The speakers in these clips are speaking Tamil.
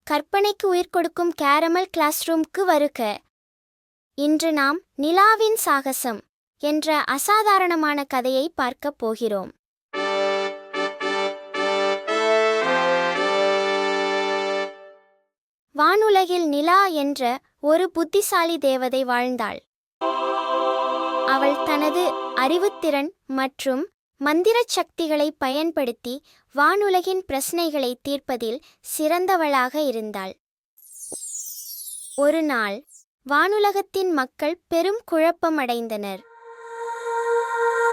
கற்பனைக்கு உயிர் கொடுக்கும் கேரமல் கிளாஸ் ரூம்க்கு வருக. இன்று நாம் நிலாவின் சாகசம் என்ற அசாதாரணமான கதையை பார்க்கப் போகிறோம். வானுலகில் நிலா என்ற ஒரு புத்திசாலி தேவதை வாழ்ந்தாள். அவள் தனது அறிவுத்திறன் மற்றும் மந்திரச் சக்திகளை பயன்படுத்தி வானுலகின் பிரச்சனைகளை தீர்ப்பதில் சிறந்தவளாக இருந்தாள். ஒரு நாள் வானுலகத்தின் மக்கள் பெரும் குழப்பமடைந்தனர்.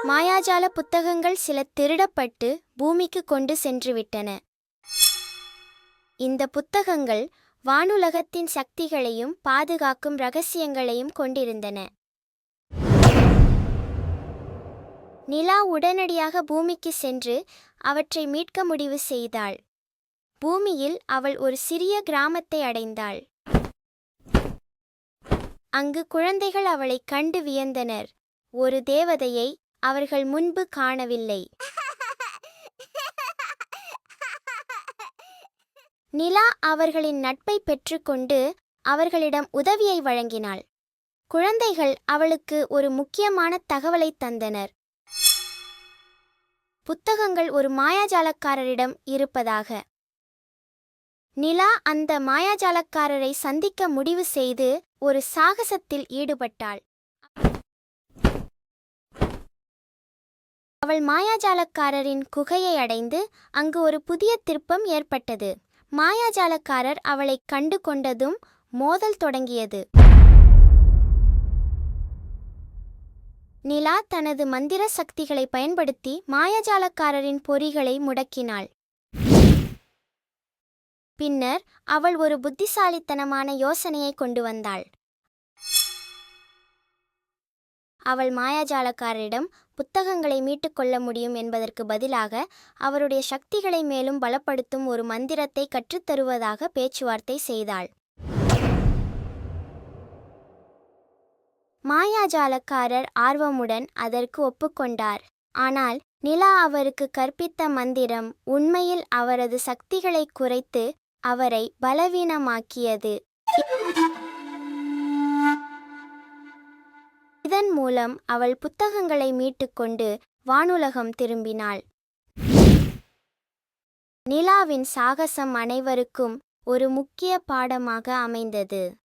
மாயாஜால புத்தகங்கள் சில திருடப்பட்டு பூமிக்கு கொண்டு சென்றுவிட்டன. இந்த புத்தகங்கள் வானுலகத்தின் சக்திகளையும் பாதுகாக்கும் இரகசியங்களையும் கொண்டிருந்தன. நிலா உடனடியாக பூமிக்கு சென்று அவற்றை மீட்க முடிவு செய்தாள். பூமியில் அவள் ஒரு சிறிய கிராமத்தை அடைந்தாள். அங்கு குழந்தைகள் அவளைக் கண்டு வியந்தனர். ஒரு தேவதையை அவர்கள் முன்பு காணவில்லை. நிலா அவர்களின் நட்பை பெற்றுக்கொண்டு அவர்களிடம் உதவியை வழங்கினாள். குழந்தைகள் அவளுக்கு ஒரு முக்கியமான தகவலை தந்தனர். புத்தகங்கள் ஒரு மாயாஜாலக்காரரிடம் இருப்பதாக. நிலா அந்த மாயாஜாலக்காரரை சந்திக்க முடிவு செய்து ஒரு சாகசத்தில் ஈடுபட்டாள். அவள் மாயாஜாலக்காரரின் குகையை அடைந்து அங்கு ஒரு புதிய திருப்பம் ஏற்பட்டது. மாயாஜாலக்காரர் அவளைக் கண்டு கொண்டதும் மோதல் தொடங்கியது. நிலா தனது மந்திர சக்திகளை பயன்படுத்தி மாயாஜாலக்காரரின் பொறிகளை முடக்கினாள். பின்னர் அவள் ஒரு புத்திசாலித்தனமான யோசனையை கொண்டு வந்தாள். அவள் மாயாஜாலக்காரரிடம் புத்தகங்களை மீட்டுக்கொள்ள முடியும் என்பதற்கு பதிலாக அவருடைய சக்திகளை மேலும் பலப்படுத்தும் ஒரு மந்திரத்தை கற்றுத்தருவதாக பேச்சுவார்த்தை செய்தாள். மாயாஜாலக்காரர் ஆர்வமுடன் அதற்கு ஒப்புக்கொண்டார். ஆனால் நிலா அவருக்கு கற்பித்த மந்திரம் உண்மையில் அவரது சக்திகளை குறைத்து அவரை பலவீனமாக்கியது. இதன் மூலம் அவள் புத்தகங்களை மீட்டுக்கொண்டு வானுலகம் திரும்பினாள். நிலாவின் சாகசம் அனைவருக்கும் ஒரு முக்கிய பாடமாக அமைந்தது.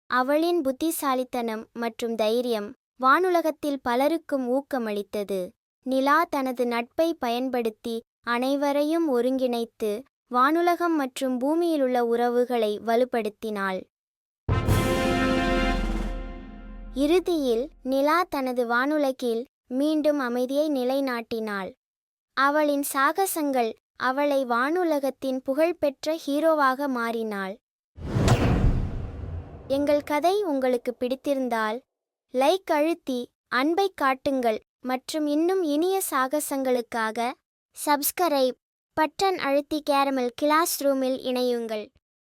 அவளின் புத்திசாலித்தனம் மற்றும் தைரியம் வானுலகத்தில் பலருக்கும் ஊக்கமளித்தது. நிலா தனது நட்பை பயன்படுத்தி அனைவரையும் ஒருங்கிணைத்து வானுலகம் மற்றும் பூமியிலுள்ள உறவுகளை வலுப்படுத்தினாள். இறுதியில் நிலா தனது வானுலகில் மீண்டும் அமைதியை நிலைநாட்டினாள். அவளின் சாகசங்கள் அவளை வானுலகத்தின் புகழ்பெற்ற ஹீரோவாக மாறினாள். எங்கள் கதை உங்களுக்கு பிடித்திருந்தால் லைக் அழுத்தி அன்பை காட்டுங்கள் மற்றும் இன்னும் இனிய சாகசங்களுக்காக சப்ஸ்கிரைப் பட்டன் அழுத்தி கேரமல் கிளாஸ் ரூமில் இணையுங்கள்.